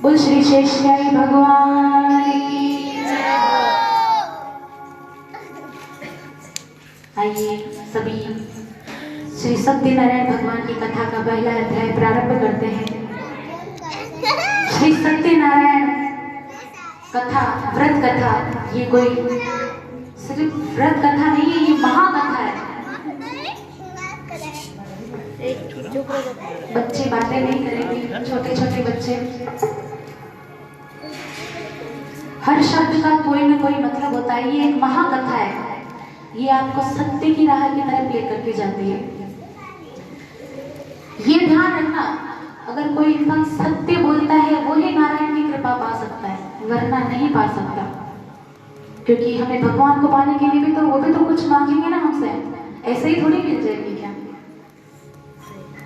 बोल श्री शेषशायी भगवान की जय। आइए सभी श्री सत्यनारायण भगवान की कथा का पहला अध्याय प्रारंभ करते हैं। श्री सत्यनारायण कथा, व्रत कथा, ये कोई सिर्फ व्रत कथा नहीं है, ये महाकथा है। बच्चे बातें नहीं करेंगे, छोटे छोटे बच्चे। हर शब्द का कोई ना कोई मतलब होता है। ये एक महाकथा है, ये आपको सत्य की राह की तरफ लेकर के जाती है। ये ध्यान रखना, अगर कोई इंसान सत्य बोलता है वो ही नारायण की कृपा पा सकता है, वरना नहीं पा सकता। क्योंकि हमें भगवान को पाने के लिए भी तो वो भी तो कुछ मांगेंगे ना हमसे, ऐसे ही थोड़ी मिल जाएगी क्या?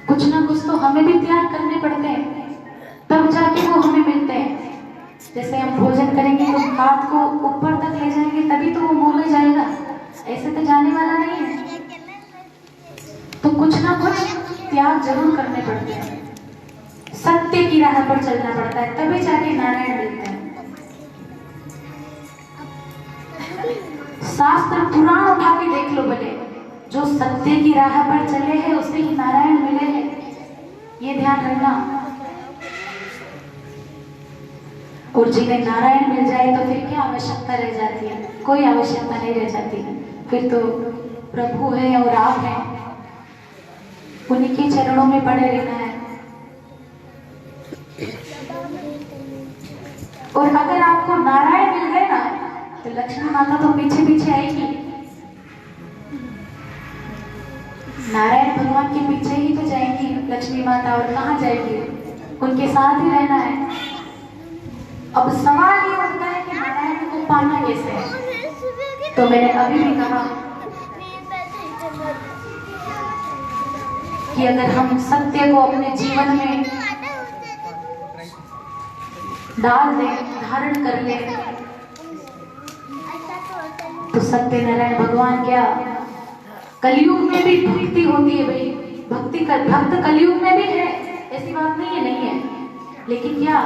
कुछ ना कुछ तो हमें भी त्याग करने पड़ते हैं, तब जाके वो हमें मिलते हैं। जैसे हम भोजन करेंगे तो हाथ को ऊपर तक ले जाएंगे तभी तो वो मुंह में जाएगा, ऐसे तो जाने वाला नहीं है। तो कुछ ना कुछ त्याग जरूर करने पड़ते हैं, सत्य की राह पर चलना पड़ता है, तभी जाके नारायण मिलते हैं। शास्त्र पुराण उठा के देख लो भले, जो सत्य की राह पर चले हैं उसे ही नारायण मिले हैं, ये ध्यान रखना। और जिन्हें नारायण मिल जाए तो फिर क्या आवश्यकता रह जाती है? कोई आवश्यकता नहीं रह जाती। फिर तो प्रभु है और आप हैं, उन्हीं के चरणों में पड़े रहना है। और अगर आपको नारायण मिल गए ना तो लक्ष्मी माता तो पीछे पीछे आएगी। नारायण भगवान के पीछे ही तो जाएंगी लक्ष्मी माता, और कहाँ जाएगी? उनके साथ ही रहना है। अब सवाल ये उठता है कि नारायण को पाना कैसे है? तो मैंने अभी भी कहा कि अगर हम सत्य को अपने जीवन में डाल दें, धारण कर ले, तो सत्यनारायण भगवान क्या कलयुग में भी भक्ति होती है भाई। भक्ति कर भक्त कलयुग में भी है, ऐसी बात नहीं है। लेकिन क्या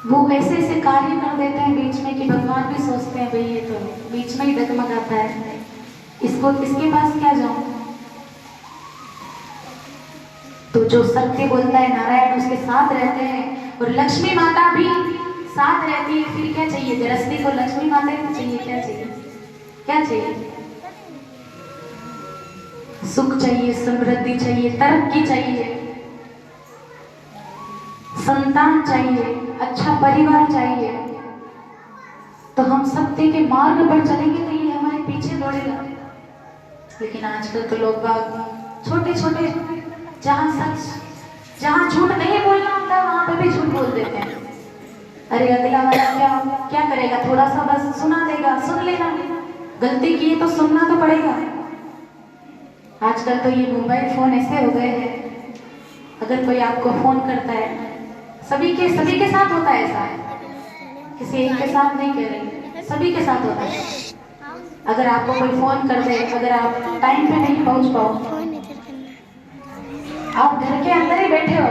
वो ऐसे ऐसे कार्य कर देते हैं बीच में कि भगवान भी सोचते हैं भाई ये तो बीच में ही डगमगाता है, इसको इसके पास क्या जाऊं? तो जो सत्य बोलता है नारायण उसके साथ रहते हैं, और लक्ष्मी माता भी साथ रहती है। फिर क्या चाहिए? गृहस्थी को लक्ष्मी माता ही चाहिए। क्या चाहिए? क्या चाहिए? सुख चाहिए, समृद्धि चाहिए, तरक्की चाहिए, संतान चाहिए, अच्छा परिवार चाहिए। तो हम सत्य के मार्ग पर चलेंगे तो ये हमारे पीछे दौड़ेगा। लेकिन आजकल तो लोग बाग छोटे छोटे, जहाँ झूठ नहीं बोलना होता वहां पे भी झूठ बोल देते हैं। अरे अगला वाला क्या करेगा? थोड़ा सा बस सुना देगा, सुन लेना। गलती की है तो सुनना तो पड़ेगा। आजकल तो ये मोबाइल फोन ऐसे हो गए हैं, अगर कोई आपको फोन करता है, सभी के साथ होता है ऐसा, किसी एक के साथ नहीं कह रही, सभी के साथ होता है। अगर आपको कोई फोन कर दे, अगर आप टाइम पे नहीं पहुंच पाओ, आप घर के अंदर ही बैठे हो,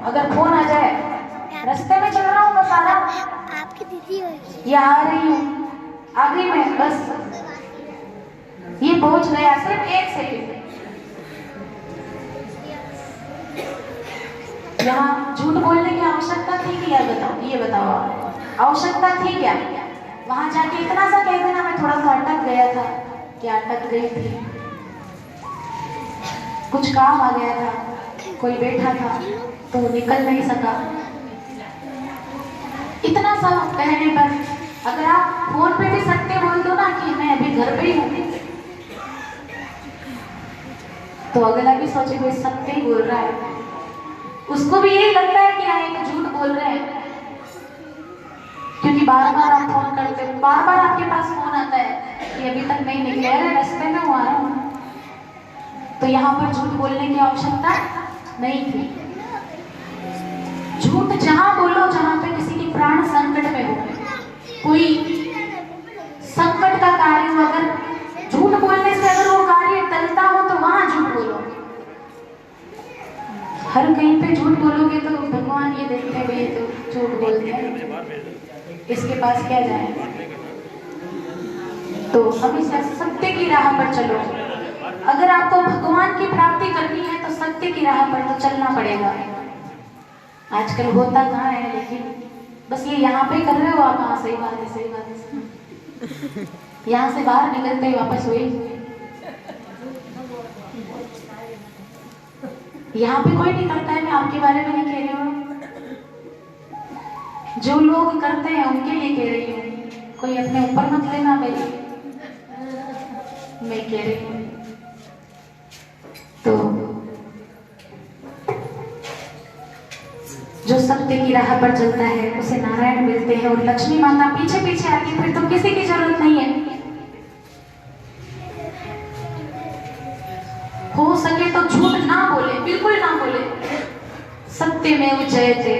अगर फोन आ जाए, रास्ते में चल रहा हूँ बस, आ रहा हूँ, आपकी दीदी हो या आ रही हूँ, आ गई मैं, बस ये पहुंच गया, सिर्फ 1 सेकंड। यहाँ झूठ बोलने की आवश्यकता थी कि यार बताओ, ये बताओ आवश्यकता थी क्या? वहां जाके इतना सा कह देना मैं थोड़ा सा अटक गया था, क्या अटक गई थी, कुछ काम आ गया था, कोई बैठा था तो निकल नहीं सका, इतना सा कहने पर अगर आप फोन पे भी सत्य बोल दो ना कि मैं अभी घर पे ही हूँ, तो अगला भी सोचे कोई सत्य ही बोल रहा है। उसको भी यही लगता है कि हाँ ये तो झूठ बोल रहे हैं, क्योंकि बार बार आप फोन करते हो, बार बार आपके पास फोन आता है कि अभी तक नहीं निकले, अरे रास्ते में आ रहा हूँ। तो यहाँ पर झूठ बोलने की आवश्यकता नहीं थी। झूठ जहां बोलो जहां पे किसी की प्राण संकट में हो, कोई संकट का कार्य हो, अगर झूठ बोलने से अगर वो कार्य टलता हो तो वहां झूठ बोलो। हर कहीं पे झूठ बोलोगे तो भगवान ये देखते हैं ये तो झूठ बोलते हैं, इसके पास क्या जाए। तो हमेशा सत्य की राह पर चलो। अगर आपको भगवान की प्राप्ति करनी है तो सत्य की राह पर तो चलना पड़ेगा। आजकल होता कहाँ है, लेकिन बस ये यहाँ पे कर रहे हो आप। हाँ सही बात है, सही बात है। यहाँ से बाहर निकलते ही वापस वही। यहाँ पे कोई नहीं करता है, मैं आपके बारे में नहीं कह रही हूँ, जो लोग करते हैं उनके लिए कह रही हूँ। कोई अपने ऊपर मत लेना भाई, मैं कह रही हूँ। तो जो सत्य की राह पर चलता है उसे नारायण मिलते हैं, और लक्ष्मी माता पीछे पीछे आती है, फिर तो किसी की जरूरत नहीं है। हो सके तो झूठ ना बोले, बिल्कुल ना बोले। सत्य में जयते,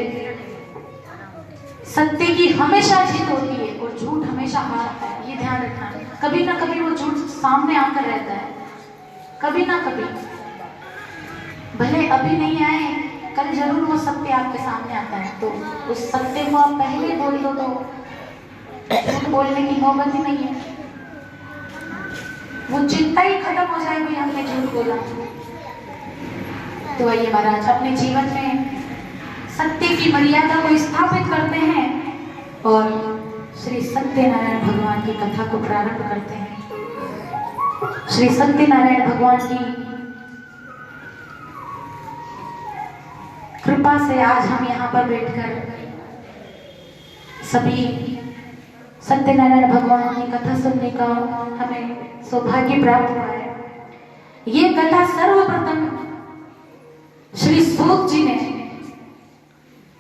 सत्य की हमेशा जीत होती है और झूठ हमेशा हारता है, ये ध्यान रखना। कभी ना कभी वो झूठ सामने आकर रहता है, कभी ना कभी, भले अभी नहीं आए, कल जरूर वो सत्य आपके सामने आता है। तो उस सत्य को आप पहले बोल दो तो झूठ बोलने की नौबत ही नहीं है। वो चिंता ही खत्म हो जाएगी, हमने झूठ बोला। तो आइए महाराज अपने जीवन में सत्य की मर्यादा को स्थापित करते हैं और श्री सत्यनारायण भगवान की कथा को प्रारंभ करते हैं। श्री सत्यनारायण भगवान की कृपा से आज हम यहाँ पर बैठकर सभी सत्यनारायण भगवान की कथा सुनने का हमें सौभाग्य प्राप्त हुआ है। ये कथा सर्वप्रथम श्री सूत जी ने,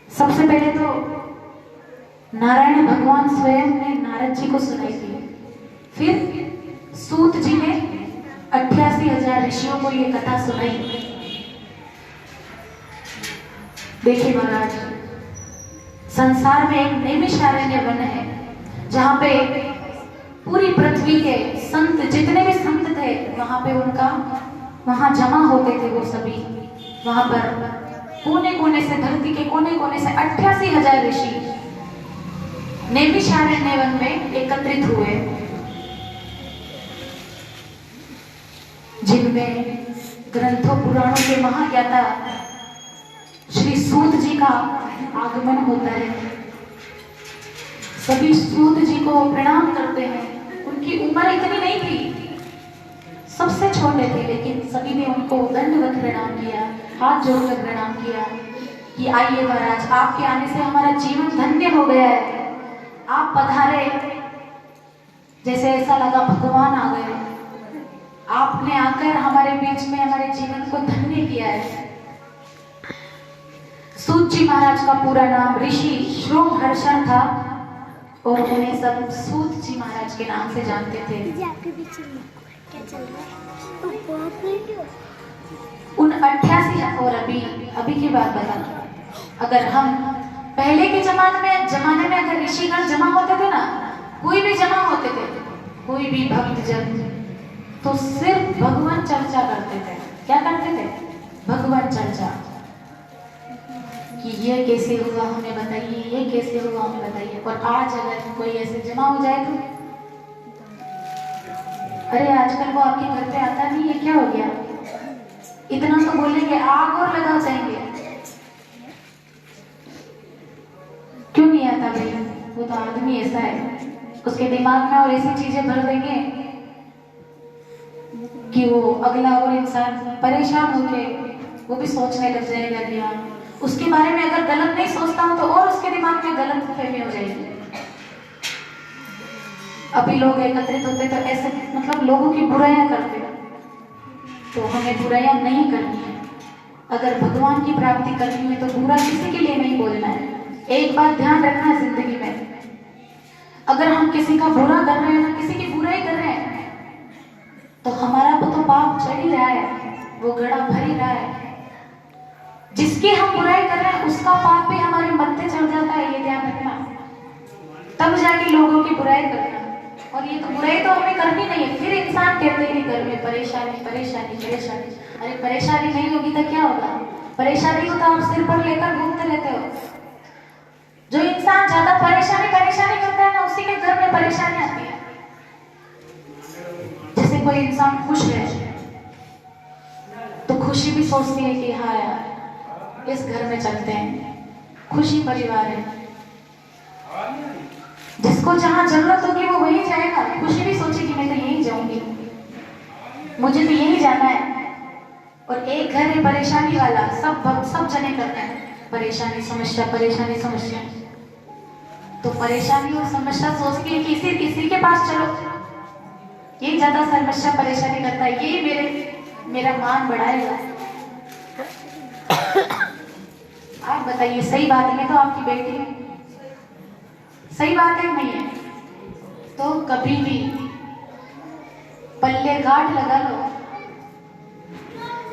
सबसे पहले तो नारायण भगवान स्वयं ने नारद जी को सुनाई थी, फिर सूत जी ने 88,000 ऋषियों को ये कथा सुनाई। देखिए महाराज, संसार में एक नैमिषारण्य वन है जहाँ पे पूरी पृथ्वी के संत, जितने भी संत थे वहां पे वहां जमा होते थे वो सभी। वहां पर कोने कोने से, धरती के कोने कोने से 88,000 ऋषि नैमिषारण्य वन में एकत्रित हुए, जिनमें ग्रंथों पुराणों के महाज्ञाता श्री सूत जी का आगमन होता है। सभी सूत जी को प्रणाम करते हैं। उनकी उम्र इतनी नहीं थी, सबसे छोटे थे, लेकिन सभी ने उनको दंडवत प्रणाम किया, हाथ जोड़कर प्रणाम किया कि आइए महाराज, आपके आने से हमारा जीवन धन्य हो गया है। आप पधारे, जैसे ऐसा लगा भगवान आ गए। आपने आकर हमारे बीच में हमारे जीवन को धन्य किया है। सूत जी महाराज का पूरा नाम ऋषि श्रोमहर्षण था और उन्हें सब सूत जी महाराज के नाम से जानते थे। उन 88 और अभी की बात बता, अगर हम पहले के जमाने में अगर ऋषिगण जमा होते थे ना, कोई भी जमा होते थे, कोई भी भक्त जन, तो सिर्फ भगवान चर्चा करते थे। क्या करते थे? भगवान चर्चा, कि ये कैसे हुआ हमें बताइए, ये कैसे हुआ हमें बताइए। और आज अगर कोई ऐसे जमा हो जाए तो अरे आजकल वो आपके घर पे आता नहीं है, क्या हो गया? इतना तो बोलेंगे, आग और लगा जाएंगे। क्यों नहीं आता भाई? वो तो आदमी ऐसा है, उसके दिमाग में और ऐसी चीजें भर देंगे कि वो अगला और इंसान परेशान होके वो भी सोचने लग जाएगा कि हाँ, उसके बारे में अगर गलत नहीं सोचता हूं तो और उसके दिमाग में गलत फहमी हो जाएगी। अभी लोग एकत्रित होते तो ऐसे मतलब लोगों की बुराइयां करते, तो हमें बुराइयां नहीं करनी है। अगर भगवान की प्राप्ति करनी है तो बुरा किसी के लिए नहीं बोलना है। एक बात ध्यान रखना है जिंदगी में, अगर हम किसी का बुरा कर रहे हैं ना, किसी की बुराई कर रहे हैं, तो हमारा तो पाप चढ़ ही रहा है, वो घड़ा भर ही रहा है। जिसकी हम बुराई कर रहे हैं उसका पाप भी हमारे मत्थे चढ़ जाता है, ये ध्यान रखना। तब जाके लोगों की बुराई करना, और ये तो बुराई तो हमें करनी नहीं है। फिर इंसान कहते हैं घर में परेशानी परेशानी परेशानी। अरे परेशानी नहीं होगी तो क्या होगा? परेशानी को तो आप सिर पर लेकर घूमते रहते हो। जो इंसान ज्यादा परेशानी करता है ना, उसी के घर में परेशानी आती है। जैसे कोई इंसान खुश है तो खुशी भी सोचती है कि हाँ यार इस घर में चलते हैं, खुशी परिवार है। जिसको जहां जरूरत होगी वो वही जाएगा। खुशी भी सोचेगी मैं तो यही जाऊंगी, मुझे तो यही जाना है। और एक घर है परेशानी वाला, सब जने करते हैं परेशानी समस्या, परेशानी समस्या। तो परेशानी और समस्या सोचती है कि इसी के पास चलो, ये ज्यादा समस्या परेशानी करता है, ये मेरा मान बढ़ाएगा। आप बताइए सही बात है? मैं तो आपकी बेटी हूँ, सही बात है नहीं है? तो कभी भी पल्ले गांठ लगा लो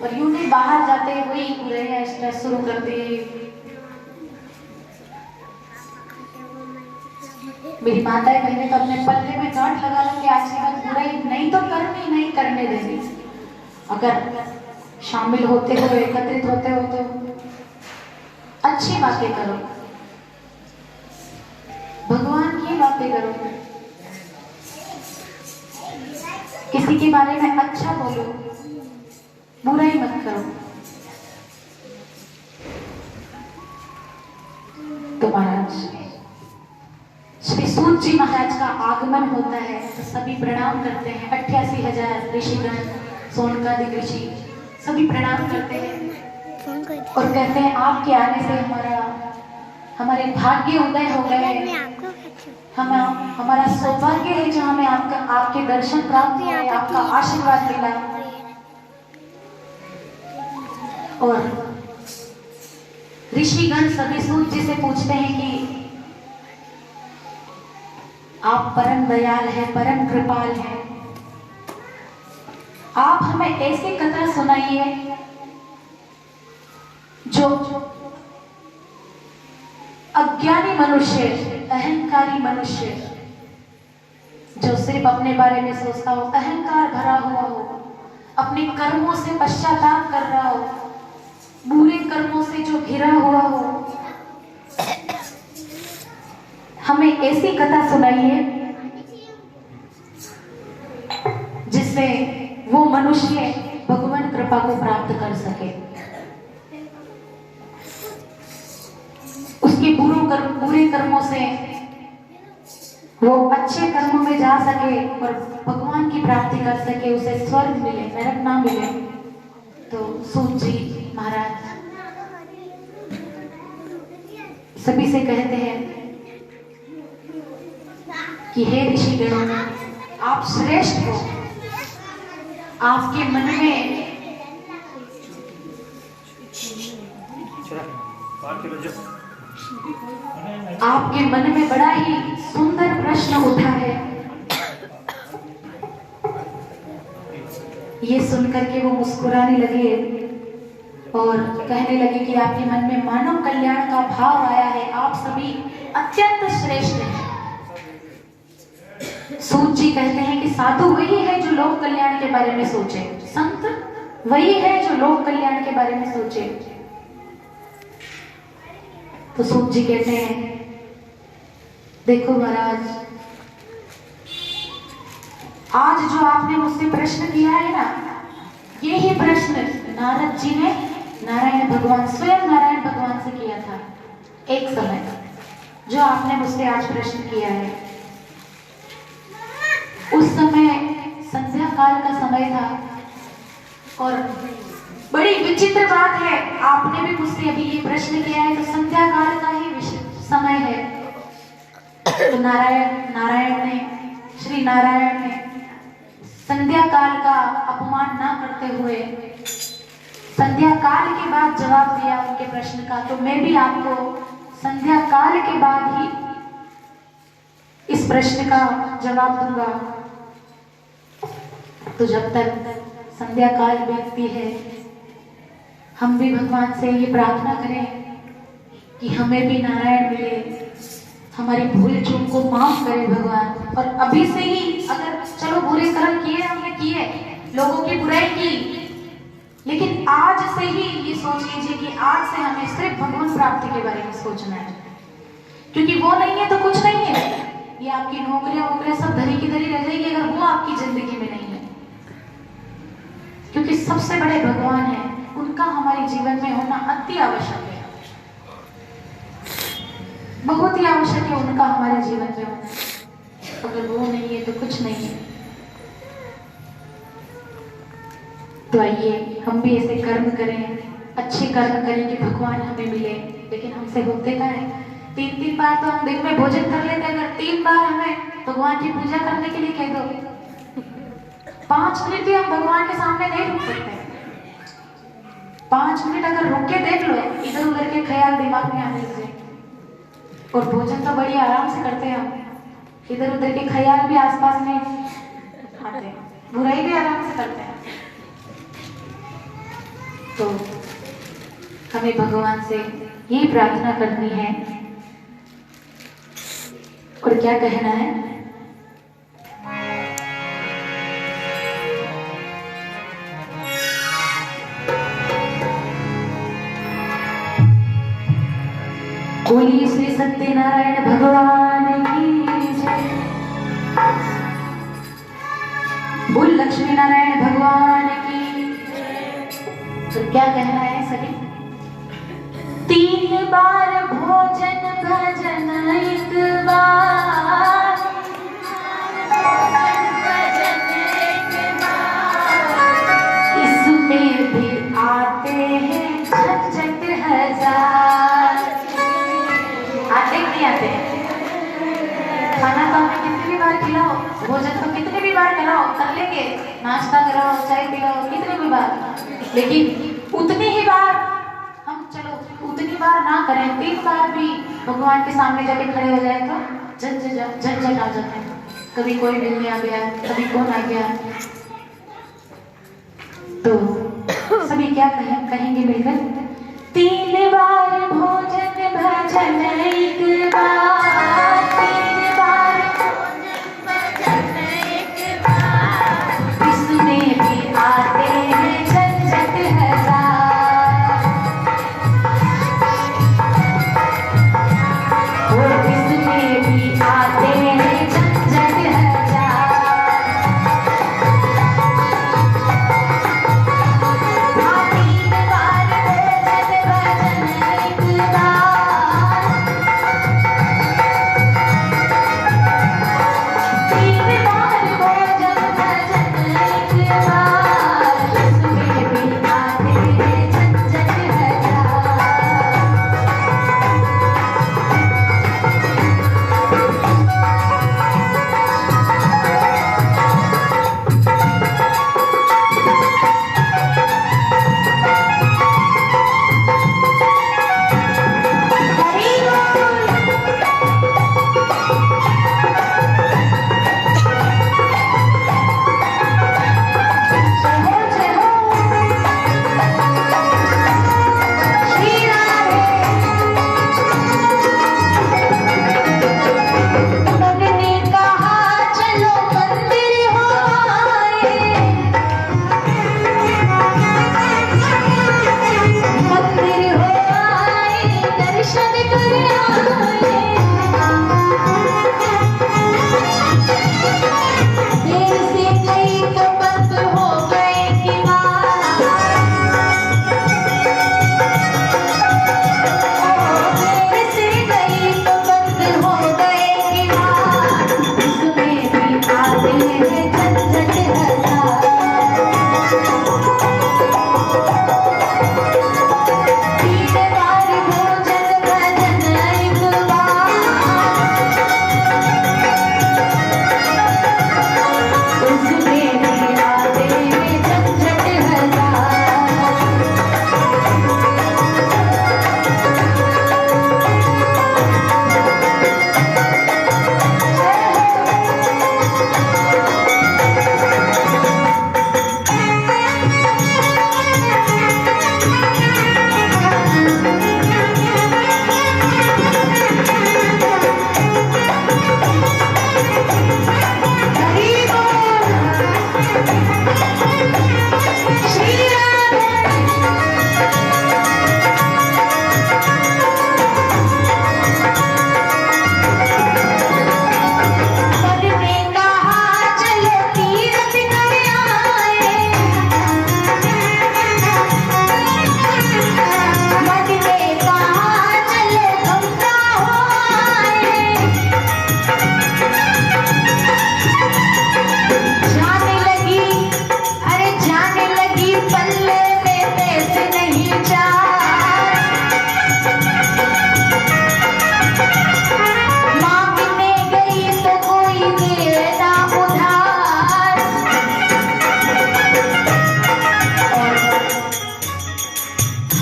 और यूं नहीं बाहर जाते वही पूरे स्ट्रेस शुरू कर दिए। मेरी माताएं बहनें तो अपने पल्ले में गांठ लगा लो कि आज के बाद बुराई नहीं तो करनी, नहीं करने देनी। अगर शामिल होते हो, एकत्रित होते हो तो अच्छी बातें करो, भगवान की बातें करो, किसी के बारे में अच्छा बोलो, बुराई मत करो। तो महाराज श्री सूत जी महाराज का आगमन होता है तो सभी प्रणाम करते हैं। 88,000 ऋषिगण, सोनकादिक ऋषि सभी प्रणाम करते हैं और कहते हैं आपके आने से हमारे भाग्य उदय हो गए, हमारा सौभाग्य है जो हमें आपके दर्शन प्राप्त हुए, आपका आशीर्वाद मिला। और ऋषिगण सभी सूत जी से पूछते हैं कि आप परम दयाल हैं, परम कृपाल हैं, आप हमें ऐसी कथा सुनाइए जो अज्ञानी मनुष्य, अहंकारी मनुष्य, जो सिर्फ अपने बारे में सोचता हो, अहंकार भरा हुआ हो, अपने कर्मों से पश्चाताप कर रहा हो, बुरे कर्मों से जो घिरा हुआ हो, हमें ऐसी कथा सुनाइए जिससे वो मनुष्य भगवान कृपा को प्राप्त कर सके, उसके बुरे कर्मों से वो अच्छे कर्मों में जा सके और भगवान की प्राप्ति कर सके, उसे स्वर्ग मिले, नरक ना मिले। तो सूत जी महाराज सभी से कहते हैं कि हे ऋषिगणों, आप श्रेष्ठ हो, आपके मन में बड़ा ही सुंदर प्रश्न उठा है। ये सुनकर के वो मुस्कुराने लगे और कहने लगे कि आपके मन में मानव कल्याण का भाव आया है, आप सभी अत्यंत श्रेष्ठ हैं। सूत जी कहते हैं कि साधु वही है जो लोक कल्याण के बारे में सोचे, संत वही है जो लोक कल्याण के बारे में सोचे। तो सूत जी कहते हैं देखो महाराज, आज जो आपने मुझसे प्रश्न किया है ना, यही प्रश्न नारद जी ने नारायण भगवान, स्वयं नारायण भगवान से किया था एक समय। जो आपने मुझसे आज प्रश्न किया है, उस समय संध्या काल का समय था। और बड़ी विचित्र बात है, आपने भी मुझसे अभी ये प्रश्न किया है तो संध्या काल का ही समय है। तो श्री नारायण ने संध्या काल का अपमान ना करते हुए संध्या काल के बाद जवाब दिया उनके प्रश्न का। तो मैं भी आपको संध्या काल के बाद ही इस प्रश्न का जवाब दूंगा। तो जब तक संध्या काल बीतती है, हम भी भगवान से ये प्रार्थना करें कि हमें भी नारायण मिले, हमारी भूल चूक को माफ करे भगवान। और अभी से ही अगर चलो बुरे कर्म किए, हमने किए, लोगों की बुराई की, लेकिन आज से ही ये सोच लीजिए कि आज से हमें सिर्फ भगवान प्राप्ति के बारे में सोचना है, क्योंकि वो नहीं है तो कुछ नहीं है। ये आपकी नौकरियां वोकरियां सब धरी की धरी रह जाएगी अगर वो आपकी जिंदगी में नहीं है, क्योंकि सबसे बड़े भगवान हैं, उनका हमारे जीवन में होना अति आवश्यक है, बहुत ही आवश्यक है उनका हमारे जीवन में होना। अगर वो नहीं है तो कुछ नहीं है। तो आइए हम भी ऐसे कर्म करें, अच्छे कर्म करें कि भगवान हमें मिले। लेकिन हमसे होते क्या है, 3-3 बार तो हम दिन में भोजन कर लेते हैं, अगर 3 बार हमें भगवान की पूजा करने के लिए कह दो, 5 मिनट भी हम भगवान के सामने नहीं रुक सकते। 5 मिनट अगर रुक के देख लो, इधर उधर के ख्याल दिमाग में आने लगे। और भोजन तो बड़ी आराम से करते हैं हम, इधर उधर के ख्याल भी आसपास में आते हैं, बुराई भी आराम से करते हैं। तो हमें भगवान से यही प्रार्थना करनी है और क्या कहना है, बोलिए श्री सत्यनारायण भगवान की जय, बोल लक्ष्मी नारायण भगवान की। तो क्या कहना है सभी, 3 बार भोजन भजन 1 बार, इसमें भी आते हैं झंझट हजार। आते नहीं आते, खाना तो हमें कितनी भी बार खिलाओ, भोजन तो कितने भी बार कराओ, कर लेंगे, नाश्ता कराओ, चाय पिलाओ, कितने भी बार, लेकिन उतनी ही बार हम, चलो उतनी बार ना करें, 3 बार भी भगवान के सामने जाके खड़े हो जाए तो झंझट आ जाते हैं। कभी कोई मिलने आ गया, कभी कौन आ गया, तो सभी क्या कहेंगे मिलकर, 3 बार भोजन भजन 1 बार, 3 बार भोजन 1 बार, इसमें भी आते हैं झंझट हजार, और इसमें भी आते हैं झंझट हजार। 3 बार भोजन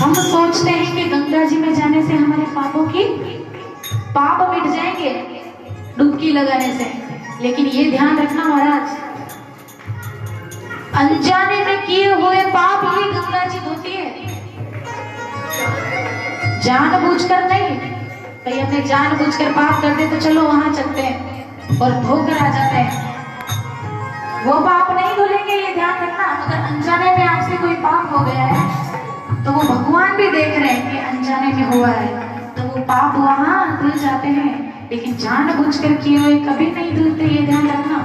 हम सोचते हैं कि गंगा जी में जाने से हमारे पापों की पाप मिट जाएंगे डुबकी लगाने से, लेकिन ये ध्यान रखना महाराज, अनजाने में किए हुए पाप ही गंगा जी धोती है, जानबूझकर नहीं। कहीं हमने जानबूझकर पाप कर दे तो चलो वहां चलते हैं और धोकर आ जाते हैं, वो पाप नहीं धुलेंगे, ये ध्यान रखना। अगर अनजाने में आपसे कोई पाप हो गया है तो वो भगवान भी देख रहे हैं कि अनजाने में हुआ है, तो वो पाप वहां धुल जाते हैं, लेकिन जानबूझकर किए हुए कभी नहीं धुलते, ये ध्यान रखना।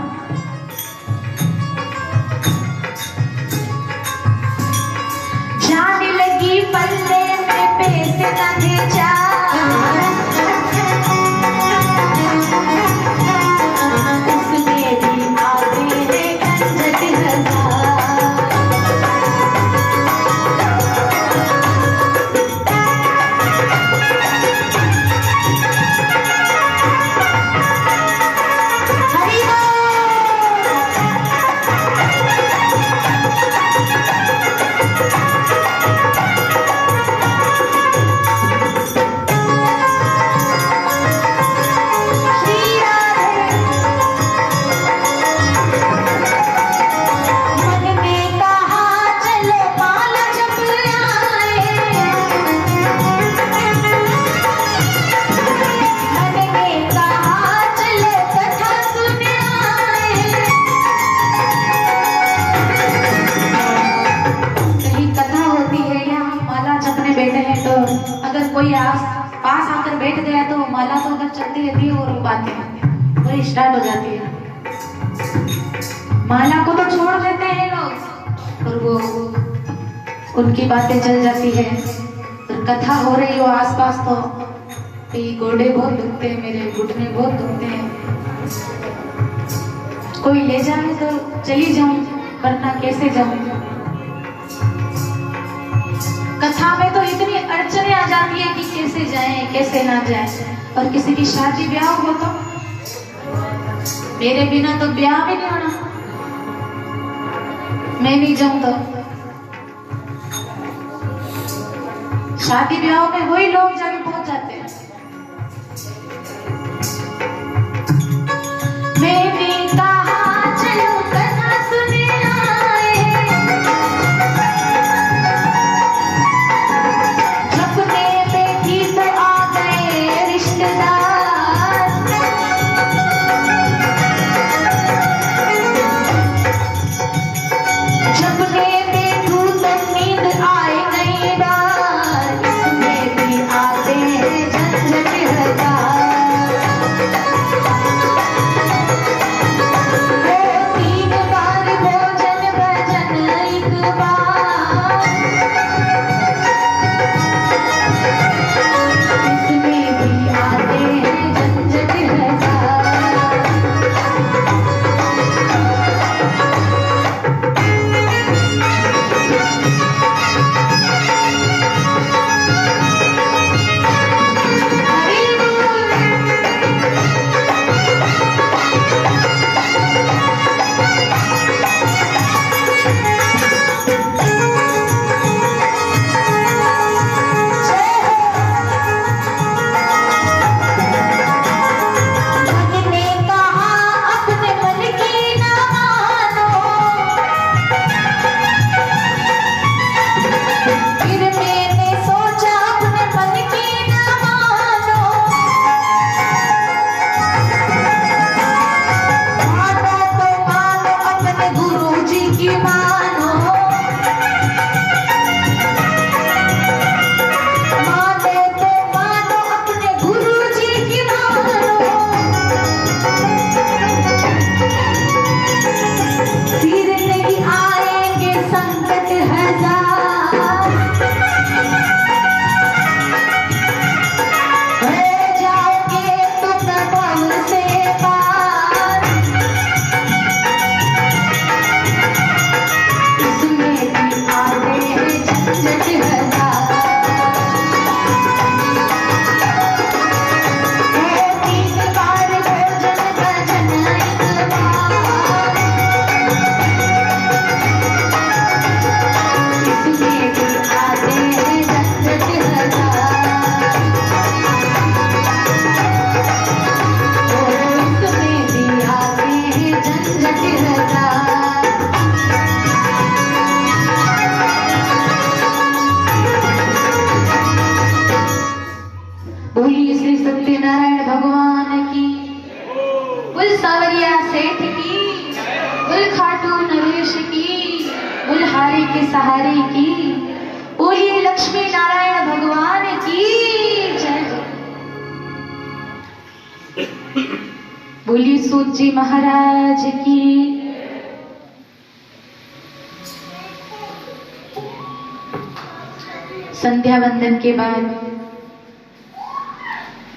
जाने लगी पल्ले में पैसे न दे जा, उसमें भी आते हैं झंझट हजार। कोई पास आकर बैठ गया तो माला तो उधर चलती रहती है और बातें वही स्टार्ट हो जाती है। माला को तो छोड़ देते हैं लोग और वो उनकी बातें चल जाती है, और कथा हो रही हो आसपास तो ये गोडे बहुत दुखते हैं, मेरे घुटने बहुत दुखते हैं, कोई ले जाए तो चली जाऊं वरना कैसे जाऊं। कथा में तो इतनी अड़चने आ जाती है कि कैसे जाएं कैसे ना जाएं, और किसी की शादी ब्याह हो तो मेरे बिना तो ब्याह भी नहीं होना, मैं नहीं जाऊं तो शादी ब्याह में वही लोग जाके पहुंच जाते हैं। मैं भी कहा चलो कथा सुने आए बोलिए सूत जी महाराज की। संध्या वंदन के बाद,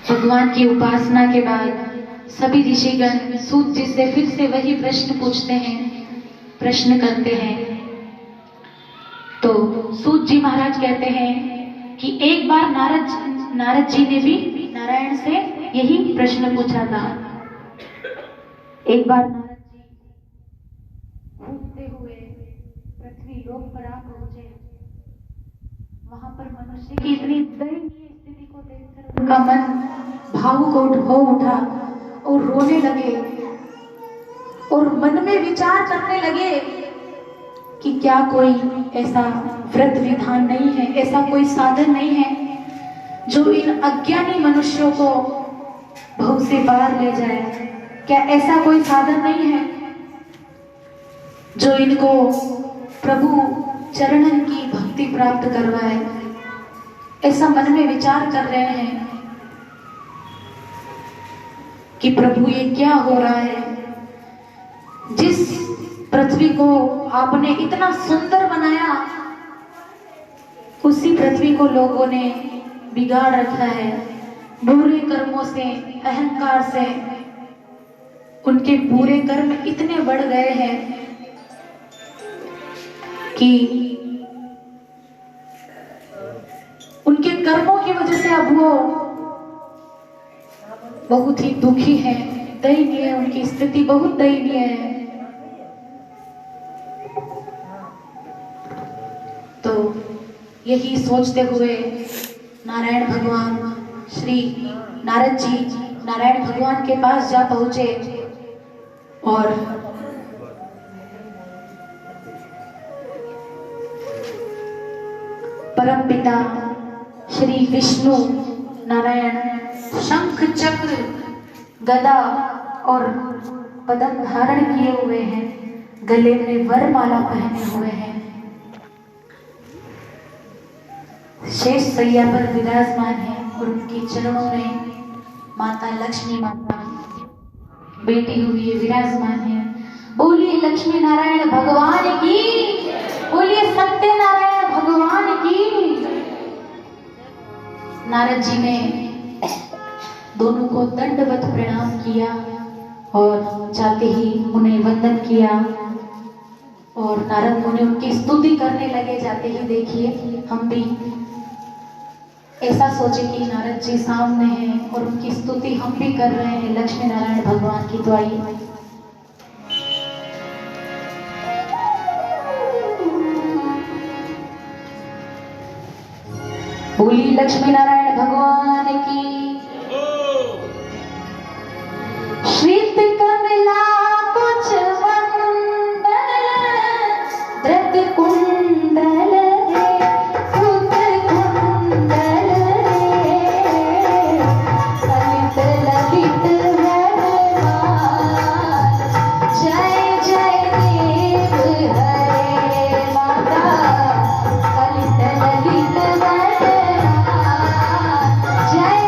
भगवान की उपासना के बाद सभी ऋषिगण सूत जी से फिर से वही प्रश्न पूछते हैं, प्रश्न करते हैं। तो सूत जी महाराज कहते हैं कि एक बार नारद जी ने भी नारायण से यही प्रश्न पूछा था। एक बार नारद जी घूमते हुए पृथ्वी लोक पर आ पहुंचे। वहां पर मनुष्य की इतनी दयनीय स्थिति को देखकर उनका मन भावुक हो उठा और रोने लगे और मन में विचार करने लगे कि क्या कोई ऐसा व्रत विधान नहीं है, ऐसा कोई साधन नहीं है जो इन अज्ञानी मनुष्यों को भव से पार ले जाए। क्या ऐसा कोई साधन नहीं है जो इनको प्रभु चरणन की भक्ति प्राप्त करवाए? ऐसा मन में विचार कर रहे हैं कि प्रभु ये क्या हो रहा है। जिस पृथ्वी को आपने इतना सुंदर बनाया, उसी पृथ्वी को लोगों ने बिगाड़ रखा है। बुरे कर्मों से, अहंकार से उनके बुरे कर्म इतने बढ़ गए हैं कि उनके कर्मों की वजह से अब वो बहुत ही दुखी है, दयनीय है, उनकी स्थिति बहुत दयनीय है। तो यही सोचते हुए नारायण भगवान श्री नारद जी नारायण भगवान के पास जा पहुंचे और परम पिता श्री विष्णु नारायण शंख चक्र गदा और पदम धारण किए हुए हैं, गले में वरमाला पहने हुए हैं, शेष सैया पर विराजमान है और उनके चरणों में माता लक्ष्मी माता बैठी हुई है, विराजमान है। बोलिए लक्ष्मी नारायण भगवान की, बोलिए सत्यनारायण भगवान की। नारद जी ने दोनों को दंडवत प्रणाम किया और जाते ही उन्हें वंदन किया और नारद मुनि उनकी स्तुति करने लगे। जाते ही देखिए हम भी ऐसा सोचे कि नारद जी सामने हैं और उनकी स्तुति हम भी कर रहे हैं लक्ष्मी नारायण भगवान की। तो आइए बोली लक्ष्मी नारायण भगवान की। श्रीत कमला कुछ वंदन धृत कुंडल जय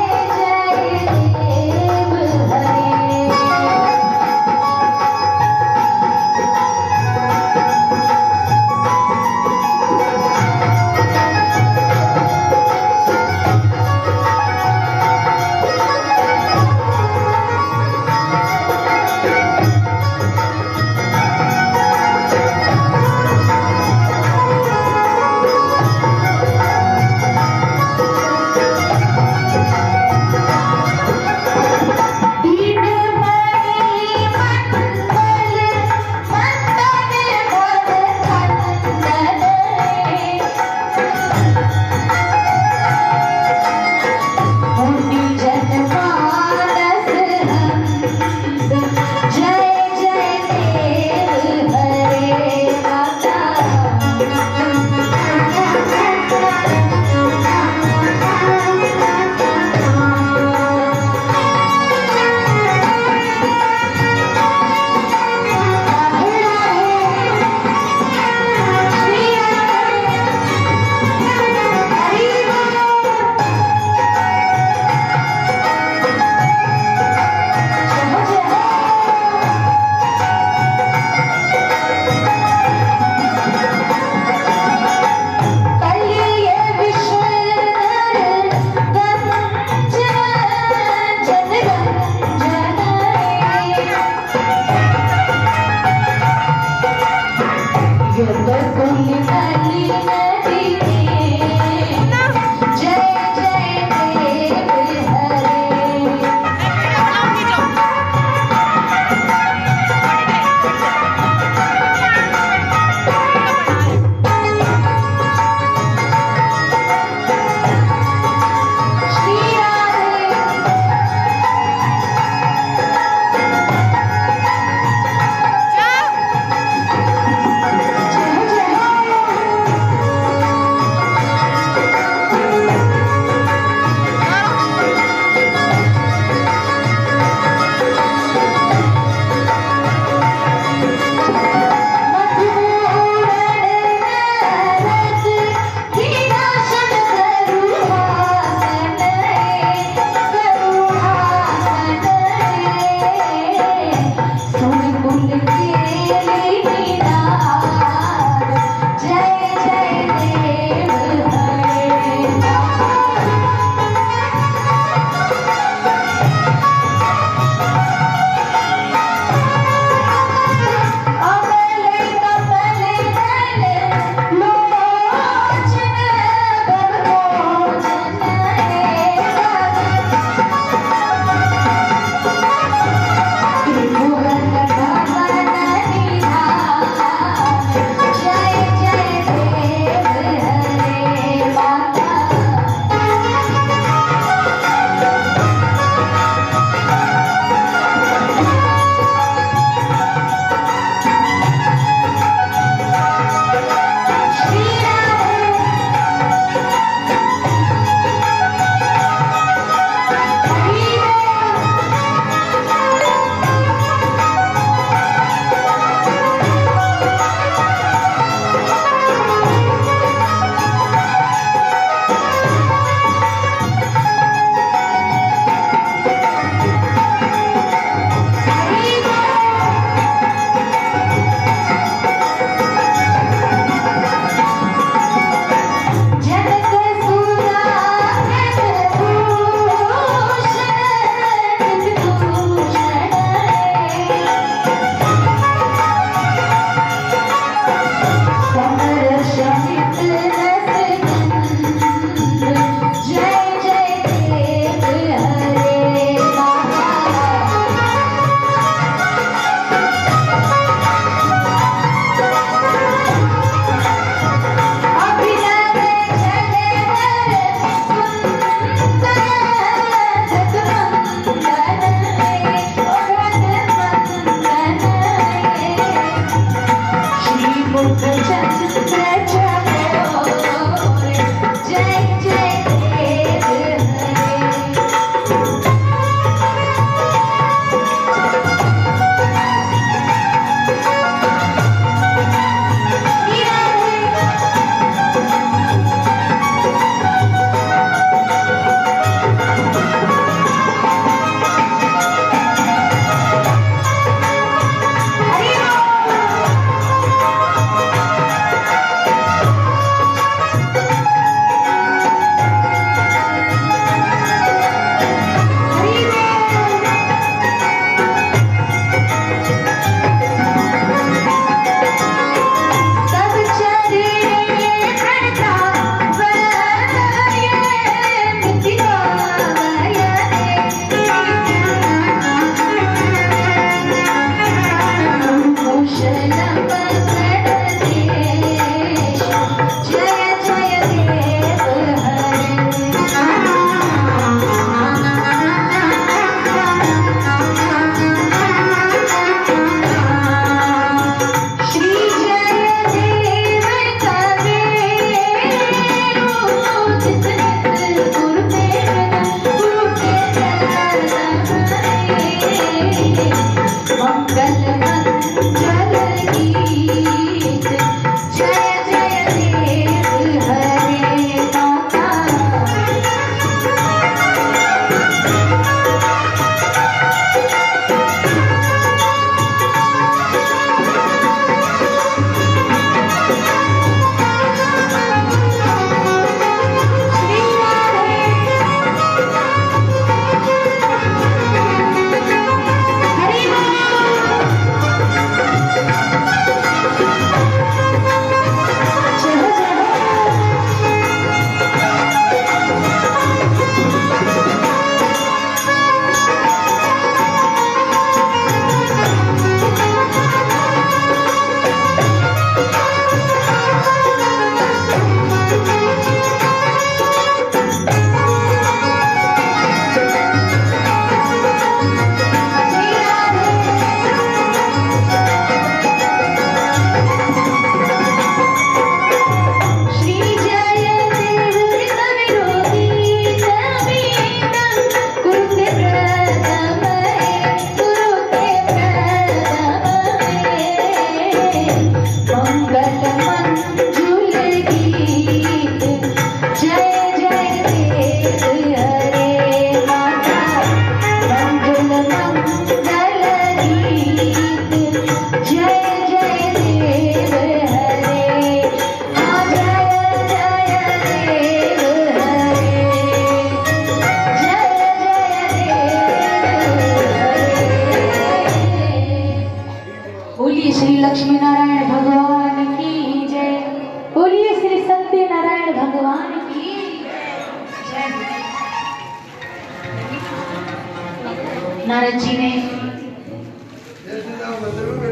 नारद जी ने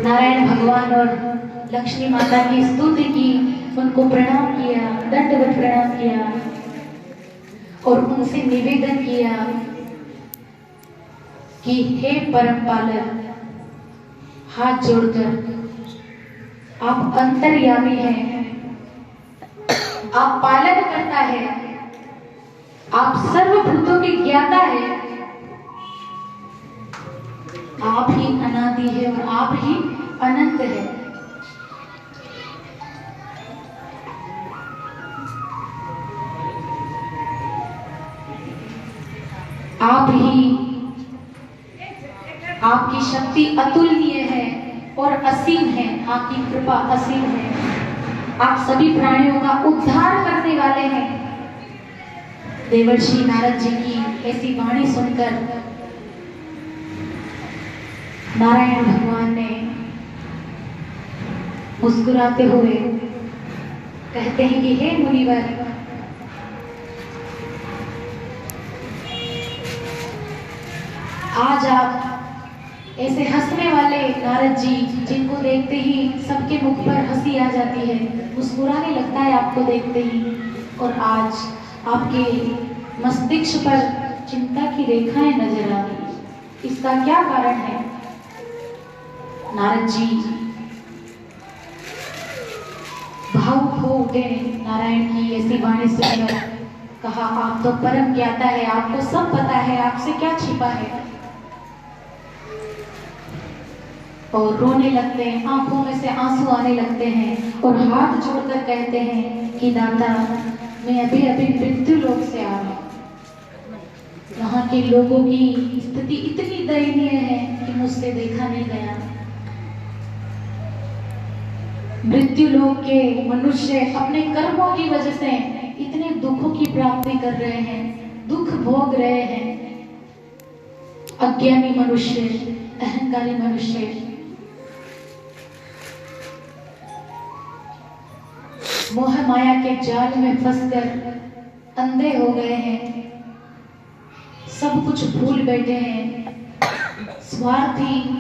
नारायण भगवान और लक्ष्मी माता की स्तुति की, उनको प्रणाम किया, दंडवत प्रणाम किया और उनसे निवेदन किया कि हे परम पालक, हाथ जोड़कर आप अंतर्यामी हैं, आप पालन करता है, आप सर्वभूतों के ज्ञाता है, आप ही अनादि है और आप ही अनंत है। आप ही, आपकी शक्ति अतुलनीय है और असीम है, आपकी कृपा असीम है। आप सभी प्राणियों का उद्धार करने वाले हैं। देवर्षि नारद जी की ऐसी वाणी सुनकर नारायण भगवान ने मुस्कुराते हुए कहते हैं कि हे मुनिवर, आज आप ऐसे हंसने वाले नारद जी, जिनको देखते ही सबके मुख पर हंसी आ जाती है, मुस्कुराने लगता है आपको देखते ही, और आज आपके मस्तिष्क पर चिंता की रेखाएं नजर आ रही, इसका क्या कारण है? नारद जी भावुक हो उठे नारायण की ऐसी वाणी सुनकर। कहा, आप तो परम ज्ञाता है, आपको सब पता है, आपसे क्या छिपा है। और रोने लगते हैं, आंखों में से आंसू आने लगते हैं और हाथ जोड़कर कहते हैं कि दाता, मैं अभी अभी मृत्यु लोक से आ रहा हूं। वहां के लोगों की स्थिति इतनी दयनीय है कि मुझसे देखा नहीं गया। मृत्यु लोक के मनुष्य अपने कर्मों की वजह से इतने दुखों की प्राप्ति कर रहे हैं, दुख भोग रहे हैं। अज्ञानी मनुष्य, अहंकारी मनुष्य मोह माया के जाल में फंसकर अंधे हो गए हैं, सब कुछ भूल बैठे हैं, स्वार्थी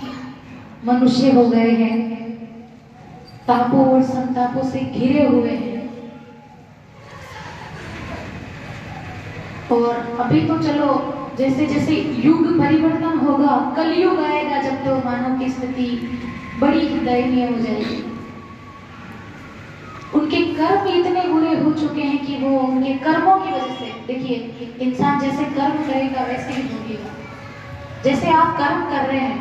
मनुष्य हो गए हैं, तापों और संतापों से घिरे हुए हैं। और अभी तो चलो जैसे जैसे युग परिवर्तन होगा, कलयुग आएगा, जब तो मानव की स्थिति बड़ी ही दयनीय हो जाएगी। उनके कर्म इतने बुरे हो चुके हैं कि वो उनके कर्मों की वजह से, देखिए इंसान जैसे कर्म करेगा वैसे ही भोगेगा। जैसे आप कर्म कर रहे हैं,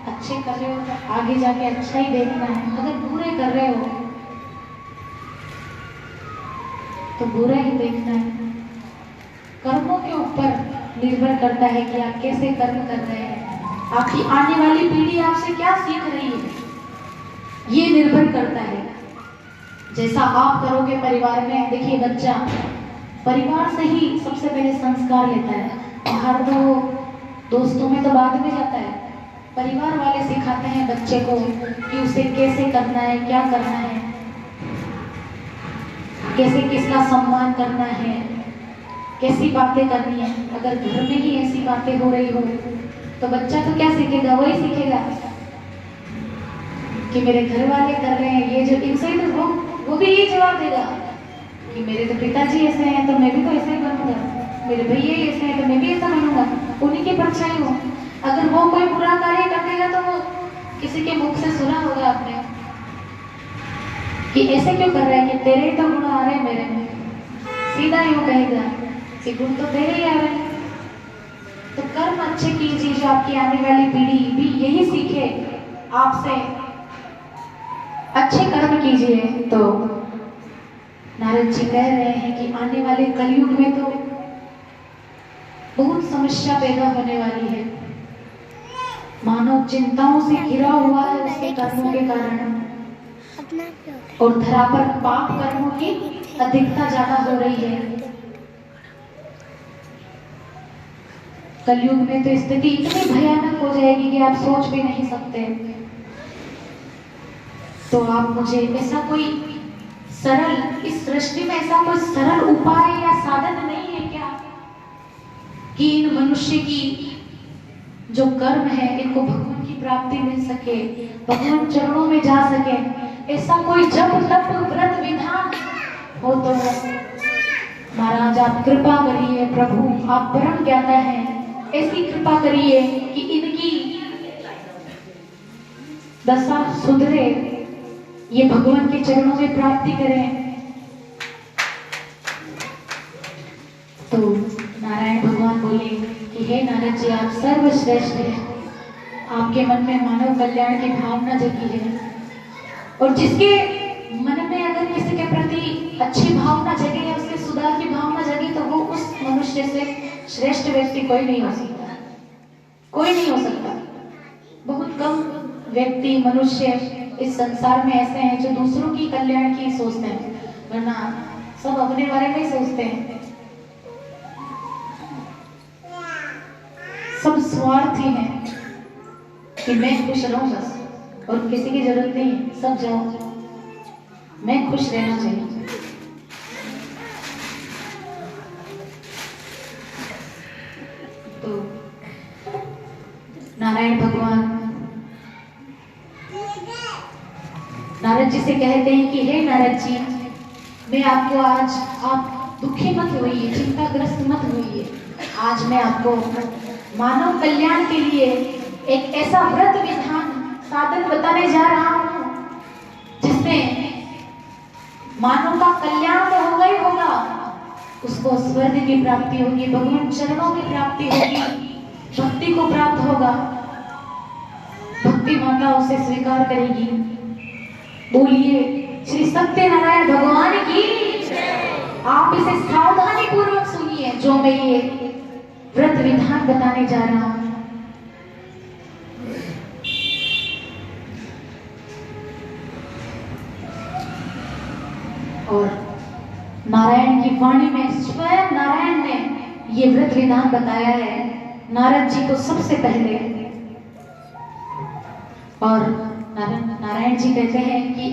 अच्छे कर रहे हो तो आगे जाके अच्छा ही देखना है, अगर बुरे कर रहे हो तो बुरा ही देखना है। कर्मों के ऊपर निर्भर करता है कि आप कैसे कर्म कर रहे हैं, आपकी आने वाली पीढ़ी आपसे क्या सीख रही है, ये निर्भर करता है। जैसा आप करोगे परिवार में, देखिए बच्चा परिवार से ही सबसे पहले संस्कार लेता है, बाहर तो दोस्तों में तो बाद में जाता है। परिवार वाले सिखाते हैं बच्चे को कि उसे कैसे करना है, क्या करना है, कैसे किसका सम्मान करना है, कैसी बातें करनी है। अगर घर में ही ऐसी बातें हो रही हो तो बच्चा तो क्या सीखेगा, वही सीखेगा कि मेरे घर वाले कर रहे हैं, ये जो इनसे ही तो वो भी ये जवाब देगा कि मेरे तो पिताजी ऐसे हैं तो मैं भी तो ऐसे ही बनूंगा, मेरे भैया ऐसे हैं तो मैं भी ऐसा बनूंगा, उन्हीं की परछाई हो। अगर वो कोई बुरा कार्य कर देगा तो वो किसी के मुख से सुना होगा आपने कि ऐसे क्यों कर रहा है, कि तेरे ही तो गुण आ रहे हैं मेरे में, सीधा यूं कहेगा कि गुण तो तेरे ही आ रहे हैं। तो कर्म अच्छे कीजिए जो आपकी आने वाली पीढ़ी भी यही सीखे आपसे, अच्छे कर्म कीजिए। तो नारद जी कह रहे हैं कि आने वाले कलयुग में तो बहुत समस्या पैदा होने वाली है, मानव चिंताओं से घिरा हुआ है उसके कर्मों के कारण, और धरा पर पाप कर्मों की अधिकता ज्यादा हो रही है। कलयुग में तो स्थिति इतनी भयानक हो जाएगी कि आप सोच भी नहीं सकते। तो आप मुझे ऐसा कोई सरल, इस सृष्टि में ऐसा कोई सरल उपाय या साधन नहीं है क्या कि इन मनुष्य की जो कर्म है इनको भगवान की प्राप्ति मिल सके, भगवान चरणों में जा सके, ऐसा कोई जप तप व्रत विधान हो तो महाराज आप कृपा करिए, प्रभु आप परम ज्ञाता हैं, ऐसी कृपा करिए कि इनकी दशा सुधरे, ये भगवान के चरणों में प्राप्ति करें। तो नारायण भगवान बोले कि हे नारद जी आप सर्वश्रेष्ठ हैं, आपके मन में मानव कल्याण की भावना जगी है, और जिसके मन में अगर किसी के प्रति अच्छी भावना जगे या उसके सुधार की भावना जगे तो वो उस मनुष्य से श्रेष्ठ व्यक्ति कोई नहीं हो सकता, कोई नहीं हो सकता। बहुत कम व्यक्ति मनुष्य इस संसार में ऐसे हैं जो दूसरों की कल्याण की सोचते हैं, वरना सब अपने बारे में ही सोचते हैं। सब स्वार्थी हैं कि मैं खुश रहूं बस, और किसी की जरूरत नहीं है, सब जाओ, मैं खुश रहना चाहिए। तो नारायण भगवान नारद जी से कहते हैं कि हे नारद जी, मैं आपको आज, आप दुखी मत होइए, चिंताग्रस्त मत होइए, आज मैं आपको मानव कल्याण के लिए एक ऐसा व्रत विधान साधन बताने जा रहा हूं जिससे मानव का कल्याण तो होगा ही होगा, उसको स्वर्ग की प्राप्ति होगी, भगवान चरणों की प्राप्ति होगी, भक्ति को प्राप्त होगा, भक्ति माता उसे स्वीकार करेगी। बोलिए श्री सत्यनारायण भगवान की। आप इसे सावधानी पूर्वक सुनिए जो मैं ये व्रत विधान बताने जा रहा हूं। और नारायण की वाणी में स्वयं नारायण ने ये व्रत विधान बताया है नारद जी को सबसे पहले। और नारायण जी कहते हैं कि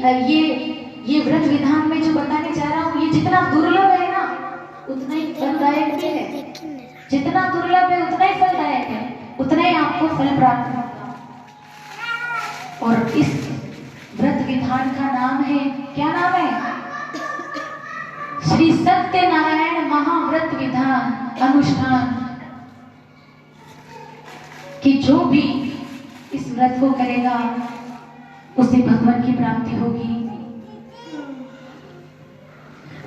ये व्रत विधान में जो बताने जा रहा हूँ, ये जितना दुर्लभ है ना उतना ही फलदायक भी है, जितना दुर्लभ है उतना ही फलदायक है, उतना ही आपको फल प्राप्त होगा। और इस व्रत विधान का नाम है, क्या नाम है? श्री सत्यनारायण महाव्रत विधान अनुष्ठान। कि जो भी इस व्रत को करेगा उसे भगवान की प्राप्ति होगी।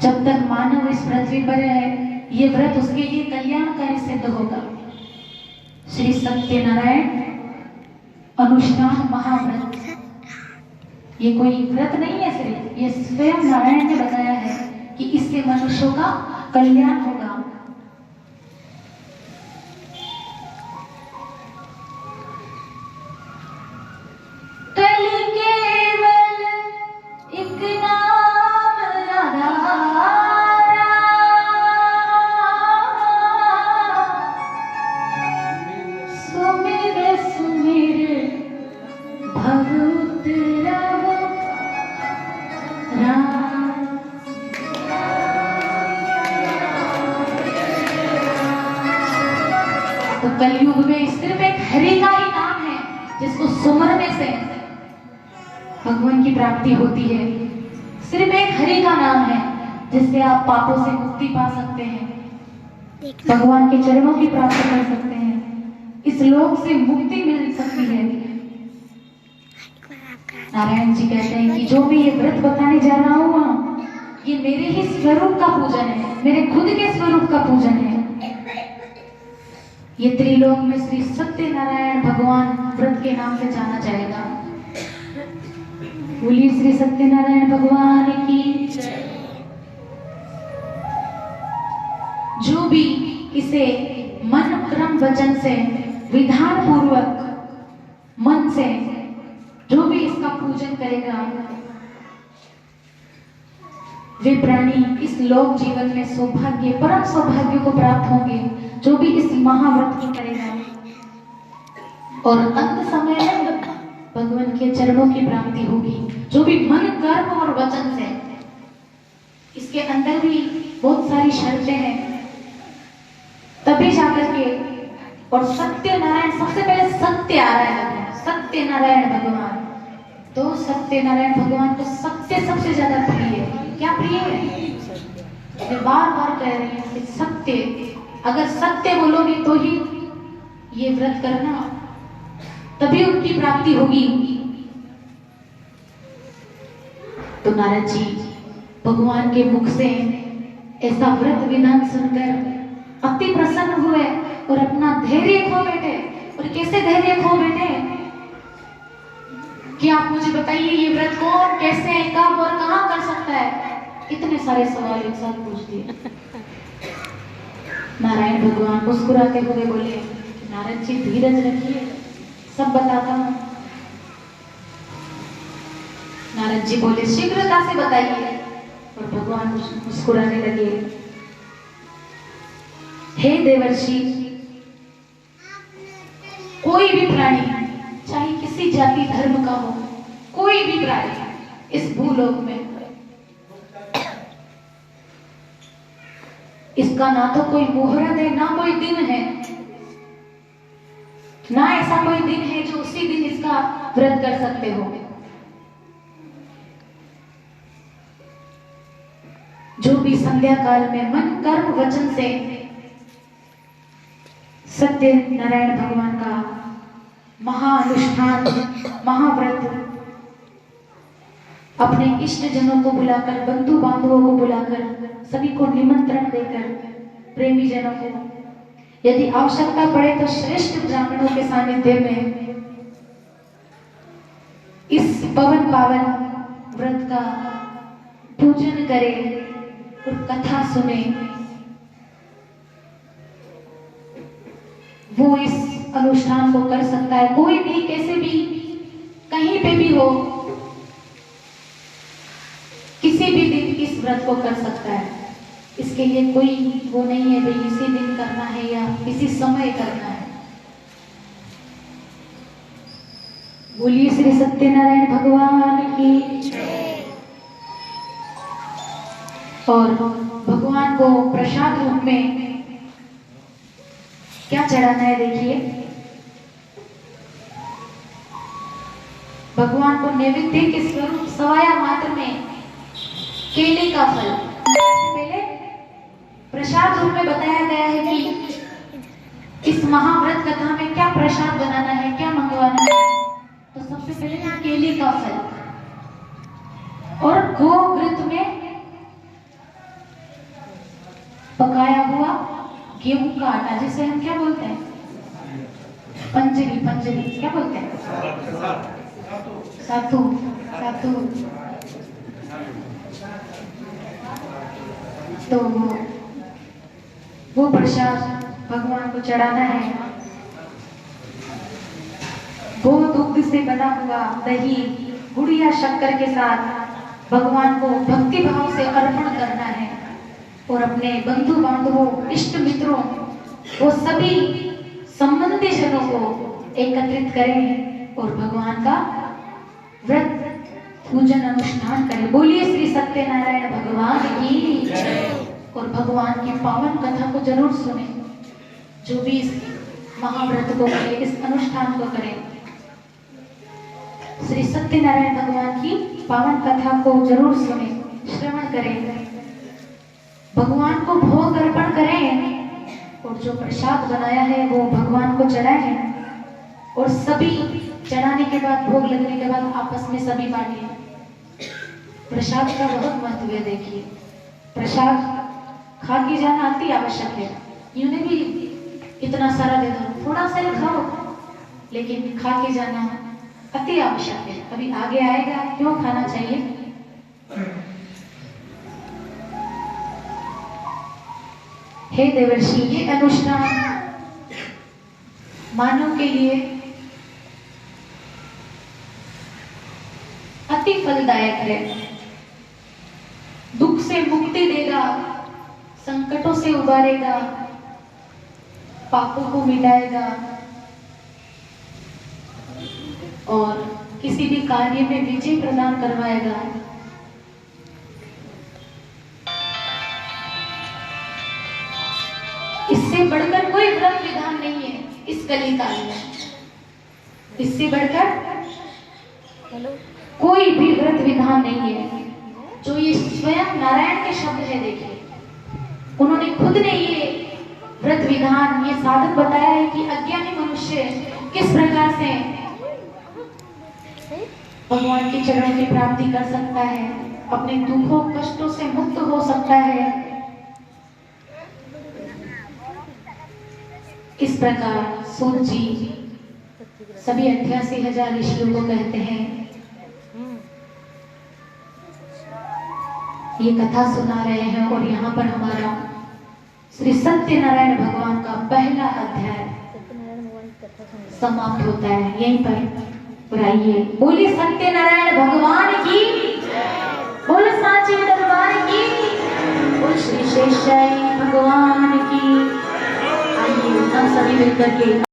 जब तक मानव इस पृथ्वी पर है, ये व्रत उसके लिए कल्याणकारी सिद्ध होगा। श्री सत्यनारायण अनुष्ठान महाव्रत, ये कोई व्रत नहीं है सिर्फ, ये स्वयं नारायण ने बताया है कि इससे मनुष्यों का कल्याण होगा। तो कलयुग में सिर्फ एक हरि का ही नाम है जिसको सुमरने से भगवान की प्राप्ति होती है। सिर्फ एक हरि का नाम है जिससे आप पापों से मुक्ति पा सकते हैं, भगवान के चरणों की प्राप्ति कर सकते हैं, इस लोक से मुक्ति मिल सकती है। नारायण जी कहते हैं कि जो भी ये व्रत बताने जा रहा हूँ, ये मेरे ही स्वरूप का पूजन है, मेरे खुद के स्वरूप का पूजन है। ये त्रिलोक में श्री सत्यनारायण भगवान व्रत के नाम से जाना जाएगा। बोलिए श्री सत्यनारायण भगवान की। जो भी इसे मन क्रम वचन से विधान पूर्वक मन से जो भी इसका पूजन करेगा, वे प्राणी इस लोक जीवन में सौभाग्य, परम सौभाग्य को प्राप्त होंगे। जो भी इस महाव्रत को करेगा और अंत समय में भगवान के चरणों की प्राप्ति होगी। जो भी मन कर्म और वचन से, इसके अंदर भी बहुत सारी शर्तें हैं, तभी जाकर के। और सत्यनारायण, सबसे पहले सत्य आ रहा है, सत्यनारायण भगवान। तो सत्यनारायण भगवान को सत्य सबसे ज्यादा प्रिय है। क्या प्रिय है? मैं बार बार कह रही हूँ कि सत्य, अगर सत्य बोलोगे तो ही ये व्रत करना, तभी उनकी प्राप्ति होगी। तो नारद जी भगवान के मुख से ऐसा व्रत विधान सुनकर अति प्रसन्न हुए और अपना धैर्य खो बैठे। और कैसे धैर्य खो बैठे कि आप मुझे बताइए ये व्रत कौन, कैसे, कब और कहां कर सकता है? इतने सारे सवाल एक साथ पूछ दिए। नारायण भगवान मुस्कुराते हुए बोले, नारद जी धीरज रखिए, सब बताता हूं। नारद जी बोले, शीघ्रता से बताइए। और भगवान मुस्कुराने लगे, हे देवर्षि, कोई भी प्राणी, चाहे किसी जाति धर्म का हो, कोई भी प्राणी इस भूलोक में, इसका ना तो कोई मुहूर्त है, ना कोई दिन है, ना ऐसा कोई दिन है जो उसी दिन इसका व्रत कर सकते हो। जो भी संध्या काल में मन कर्म वचन से सत्य नारायण भगवान का महाअनुष्ठान, महाव्रत, अपने इष्ट जनों को बुलाकर, बंधु बांधवों को बुलाकर, सभी को निमंत्रण देकर, प्रेमी जनों को, यदि आवश्यकता पड़े तो श्रेष्ठ ब्राह्मणों के सानिध्य में इस पवन पावन व्रत का पूजन करे और कथा सुने, वो इस अनुष्ठान को कर सकता है। कोई भी कैसे भी कहीं पे भी हो, किसी भी दिन इस व्रत को कर सकता है। इसके लिए कोई वो नहीं है भाई इसी दिन करना है या इसी समय करना है। बोलिए श्री सत्यनारायण भगवान की जय। और भगवान को प्रसाद रूप में क्या चढ़ाना है देखिए। भगवान को नैवेद्य के स्वरूप सवाया मात्र में केले का फल, पहले प्रसाद रूप में बताया गया है कि इस महाव्रत कथा में क्या प्रसाद बनाना है, क्या मंगवाना है। तो सबसे पहले केले का फल और गोघृत में पकाया हुआ गेहूं का आटा, जिसे हम क्या बोलते हैं, पंजरी, पंजरी क्या बोलते हैं, सातू, सातू। तो वो प्रसाद भगवान को चढ़ाना है। गो दुग्ध से बना हुआ दही, गुड़ या शक्कर के साथ भगवान को भक्ति भाव से अर्पण करना है। और अपने बंधु बांधवों, इष्ट मित्रों, वो सभी संबंधी जनों को एकत्रित करें और भगवान का व्रत पूजन अनुष्ठान करें। बोलिए श्री सत्यनारायण भगवान की जय। और भगवान की पावन कथा को जरूर सुने। जो भी इस महाव्रत को करे, इस अनुष्ठान को करें, श्री सत्यनारायण भगवान की पावन कथा को जरूर सुने, श्रवण करें, भगवान को भोग अर्पण करें और जो प्रसाद बनाया है वो भगवान को चढ़ाएं। और सभी चढ़ाने के बाद, भोग लगने के बाद आपस में सभी बांटें। प्रसाद का बहुत महत्व है। देखिए, प्रसाद खा के जाना अति आवश्यक है। यूं नहीं भी इतना सारा दे दो, थोड़ा सा ही खाओ, लेकिन खा के जाना अति आवश्यक है। अभी आगे आएगा क्यों खाना चाहिए। हे देवर्षि, ये अनुष्ठान मानव के लिए अति फलदायक है। दुख से मुक्ति देगा, संकटों से उबारेगा, पापों को मिटाएगा और किसी भी कार्य में विजय प्रदान करवाएगा। इससे बढ़कर कोई व्रत विधान नहीं है इस कलिकाल में। इससे बढ़कर कोई भी व्रत विधान नहीं है। जो ये स्वयं नारायण के शब्द है, देखिए उन्होंने खुद ने ये व्रत विधान, ये साधन बताया है कि अज्ञानी मनुष्य किस प्रकार से भगवान के चरणों की प्राप्ति कर सकता है, अपने दुखों कष्टों से मुक्त हो सकता है। इस प्रकार सूत जी सभी 88,000 ऋषियों को कहते हैं, ये कथा सुना रहे हैं और यहाँ पर हमारा श्री सत्यनारायण भगवान का पहला अध्याय समाप्त होता है यहीं पर। और आइए बोलिए सत्यनारायण भगवान की, बोल सांची दरबार की, बोल श्री शेषाई भगवान की। आइए हम सभी मिलकर के